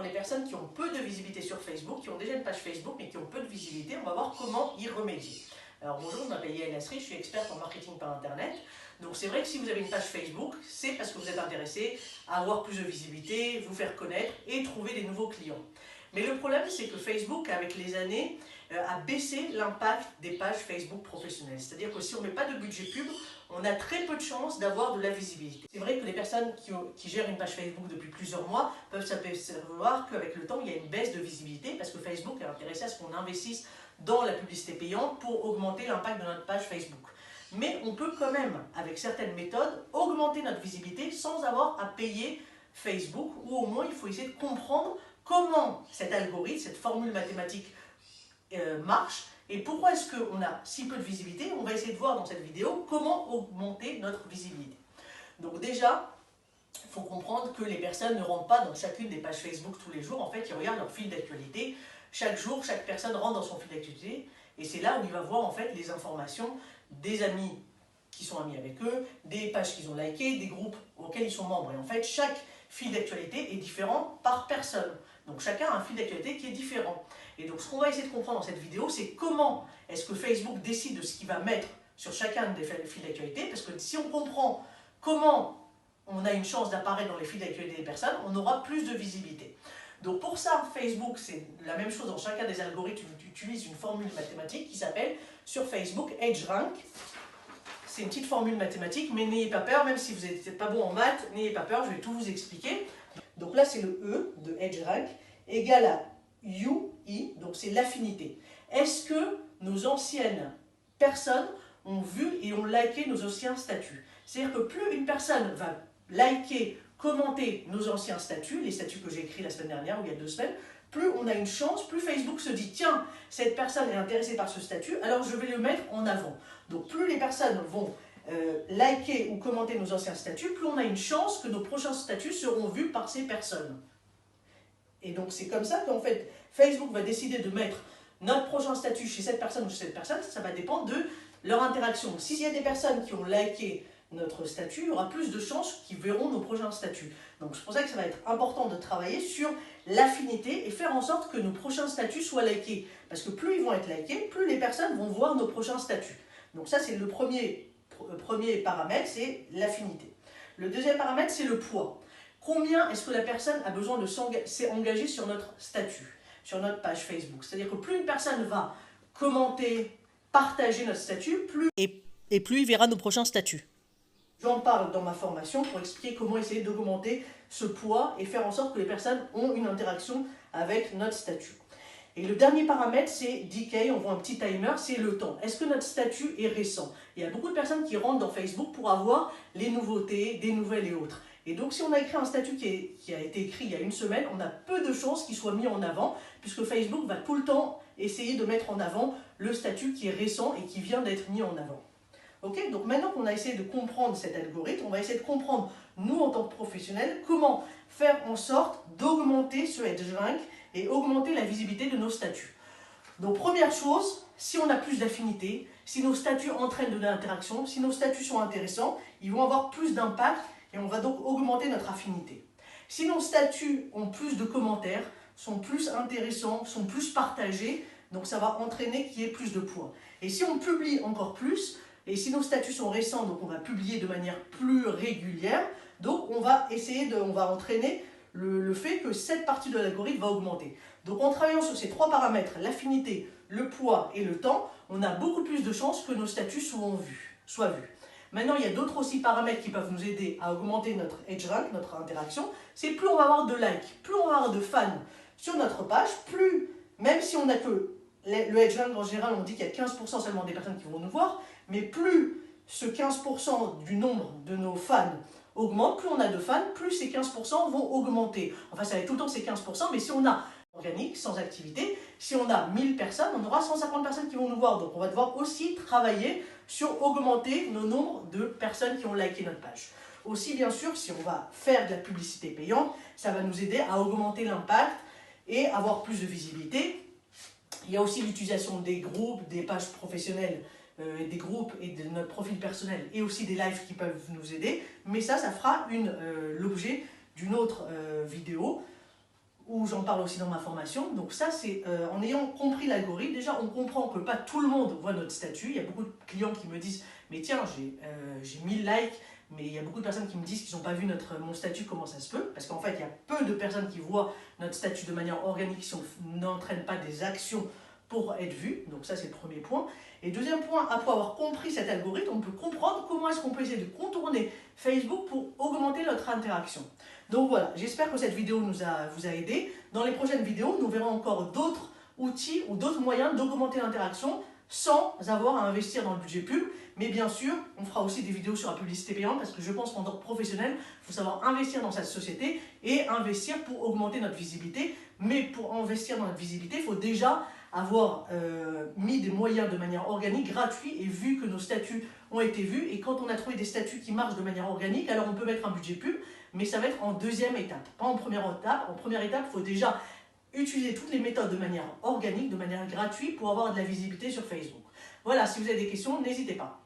les personnes qui ont peu de visibilité sur Facebook, qui ont déjà une page Facebook mais qui ont peu de visibilité, on va voir comment y remédier. Alors bonjour, je m'appelle Yael Nasri, je suis experte en marketing par internet. Donc c'est vrai que si vous avez une page Facebook, c'est parce que vous êtes intéressé à avoir plus de visibilité, vous faire connaître et trouver des nouveaux clients. Mais le problème, c'est que Facebook, avec les années, a baissé l'impact des pages Facebook professionnelles. C'est-à-dire que si on ne met pas de budget pub, on a très peu de chances d'avoir de la visibilité. C'est vrai que les personnes qui gèrent une page Facebook depuis plusieurs mois peuvent s'apercevoir qu'avec le temps, il y a une baisse de visibilité parce que Facebook est intéressé à ce qu'on investisse dans la publicité payante pour augmenter l'impact de notre page Facebook. Mais on peut quand même, avec certaines méthodes, augmenter notre visibilité sans avoir à payer Facebook, ou au moins il faut essayer de comprendre comment cet algorithme, cette formule mathématique marche et pourquoi est-ce qu'on a si peu de visibilité. On va essayer de voir dans cette vidéo comment augmenter notre visibilité. Donc déjà, il faut comprendre que les personnes ne rentrent pas dans chacune des pages Facebook tous les jours. En fait, ils regardent leur fil d'actualité. Chaque jour, chaque personne rentre dans son fil d'actualité et c'est là où il va voir en fait les informations des amis qui sont amis avec eux, des pages qu'ils ont likées, des groupes auxquels ils sont membres. Et en fait, chaque fil d'actualité est différent par personne. Donc chacun a un fil d'actualité qui est différent. Et donc ce qu'on va essayer de comprendre dans cette vidéo, c'est comment est-ce que Facebook décide de ce qu'il va mettre sur chacun des fils d'actualité. Parce que si on comprend comment on a une chance d'apparaître dans les fils d'actualité des personnes, on aura plus de visibilité. Donc pour ça, Facebook, c'est la même chose dans chacun des algorithmes, utilise une formule mathématique qui s'appelle sur Facebook EdgeRank. C'est une petite formule mathématique, mais n'ayez pas peur, même si vous n'êtes pas bon en maths, n'ayez pas peur, je vais tout vous expliquer. Donc là, c'est le E de EdgeRank, égal à UI, donc c'est l'affinité. Est-ce que nos anciennes personnes ont vu et ont liké nos anciens statuts? C'est-à-dire que plus une personne va liker, commenter nos anciens statuts, les statuts que j'ai écrits la semaine dernière ou il y a 2 semaines, plus on a une chance, plus Facebook se dit « Tiens, cette personne est intéressée par ce statut, alors je vais le mettre en avant ». Donc plus les personnes vont liker ou commenter nos anciens statuts, plus on a une chance que nos prochains statuts seront vus par ces personnes. Et donc c'est comme ça qu'en fait, Facebook va décider de mettre notre prochain statut chez cette personne ou chez cette personne, ça va dépendre de leur interaction. S'il y a des personnes qui ont liké notre statut, il y aura plus de chances qu'ils verront nos prochains statuts. Donc c'est pour ça que ça va être important de travailler sur l'affinité et faire en sorte que nos prochains statuts soient likés. Parce que plus ils vont être likés, plus les personnes vont voir nos prochains statuts. Donc ça c'est le premier paramètre, c'est l'affinité. Le deuxième paramètre, c'est le poids. Combien est-ce que la personne a besoin de s'engager sur notre statut, sur notre page Facebook? C'est-à-dire que plus une personne va commenter, partager notre statut, plus il verra nos prochains statuts. J'en parle dans ma formation pour expliquer comment essayer d'augmenter ce poids et faire en sorte que les personnes ont une interaction avec notre statut. Et le dernier paramètre, c'est decay, on voit un petit timer, c'est le temps. Est-ce que notre statut est récent? Il y a beaucoup de personnes qui rentrent dans Facebook pour avoir les nouveautés, des nouvelles et autres. Et donc si on a écrit un statut qui a été écrit il y a 1 semaine, on a peu de chances qu'il soit mis en avant, puisque Facebook va tout le temps essayer de mettre en avant le statut qui est récent et qui vient d'être mis en avant. Okay, donc maintenant qu'on a essayé de comprendre cet algorithme, on va essayer de comprendre, nous en tant que professionnels, comment faire en sorte d'augmenter ce EdgeRank et augmenter la visibilité de nos statuts. Donc première chose, si on a plus d'affinité, si nos statuts entraînent de l'interaction, si nos statuts sont intéressants, ils vont avoir plus d'impact et on va donc augmenter notre affinité. Si nos statuts ont plus de commentaires, sont plus intéressants, sont plus partagés, donc ça va entraîner qu'il y ait plus de poids. Et si on publie encore plus, et si nos statuts sont récents, donc on va publier de manière plus régulière, donc on va entraîner le fait que cette partie de l'algorithme va augmenter. Donc en travaillant sur ces 3 paramètres, l'affinité, le poids et le temps, on a beaucoup plus de chances que nos statuts soient vus. Maintenant, il y a d'autres aussi paramètres qui peuvent nous aider à augmenter notre EdgeRank, notre interaction. C'est plus on va avoir de likes, plus on va avoir de fans sur notre page, plus, même si on n'a que le EdgeRank en général, on dit qu'il y a 15% seulement des personnes qui vont nous voir, mais plus ce 15% du nombre de nos fans augmente, plus on a de fans, plus ces 15% vont augmenter. Enfin, ça va être tout le temps ces 15%, mais si on a organique, sans activité, si on a 1000 personnes, on aura 150 personnes qui vont nous voir. Donc on va devoir aussi travailler sur augmenter nos nombres de personnes qui ont liké notre page. Aussi, bien sûr, si on va faire de la publicité payante, ça va nous aider à augmenter l'impact et avoir plus de visibilité. Il y a aussi l'utilisation des groupes, des pages professionnelles, des groupes et de notre profil personnel et aussi des lives qui peuvent nous aider. Mais ça fera l'objet d'une autre vidéo où où j'en parle aussi dans ma formation. Donc ça, c'est en ayant compris l'algorithme, déjà on comprend que pas tout le monde voit notre statut. Il y a beaucoup de clients qui me disent, mais tiens, j'ai 1000 likes, mais il y a beaucoup de personnes qui me disent qu'ils n'ont pas vu mon statut, comment ça se peut? Parce qu'en fait, il y a peu de personnes qui voient notre statut de manière organique si on n'entraîne pas des actions pour être vu. Donc ça, c'est le premier point. Et deuxième point, après avoir compris cet algorithme, on peut comprendre comment est-ce qu'on peut essayer de contourner Facebook pour augmenter notre interaction. Donc voilà, j'espère que cette vidéo vous a aidé. Dans les prochaines vidéos, nous verrons encore d'autres outils ou d'autres moyens d'augmenter l'interaction sans avoir à investir dans le budget pub. Mais bien sûr, on fera aussi des vidéos sur la publicité payante parce que je pense qu'en tant que professionnel, il faut savoir investir dans cette société et investir pour augmenter notre visibilité. Mais pour investir dans notre visibilité, il faut déjà avoir mis des moyens de manière organique, gratuits, et vu que nos statuts ont été vus. Et quand on a trouvé des statuts qui marchent de manière organique, alors on peut mettre un budget pub, mais ça va être en deuxième étape, pas en première étape. En première étape, il faut déjà utiliser toutes les méthodes de manière organique, de manière gratuite, pour avoir de la visibilité sur Facebook. Voilà, si vous avez des questions, n'hésitez pas.